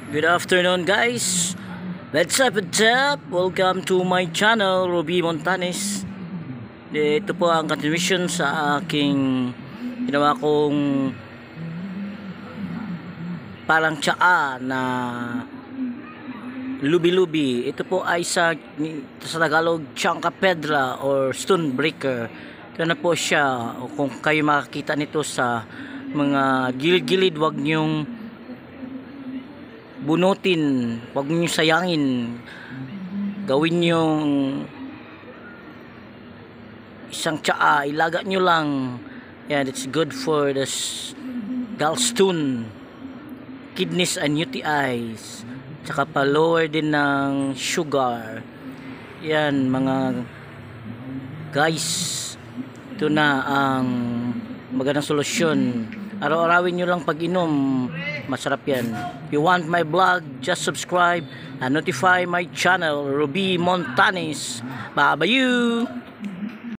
Good afternoon guys. What's up, what's up? Welcome to my channel, Ruby Montanes. Ito po ang continuation sa aking ginawa kong parang tsaa na lubi-lubi. Ito po ay sa Tagalog, Changka Pedra or Stone Breaker. Ito na po siya. O kung kayo makakita nito sa mga gilid-gilid, wag nyong bunutin, wag niyo sayangin. Gawin yung isang tsaa, ilaga nyo lang. Yan, it's good for the gallstone, kidneys and UTIs. Tsaka pa lower din ng sugar. Yan mga guys, ito na ang magandang solusyon. Araw-arawin nyo lang pag-inom, masarap yan. If you want my vlog, just subscribe and notify my channel, Ruby Montanes. Bye-bye you!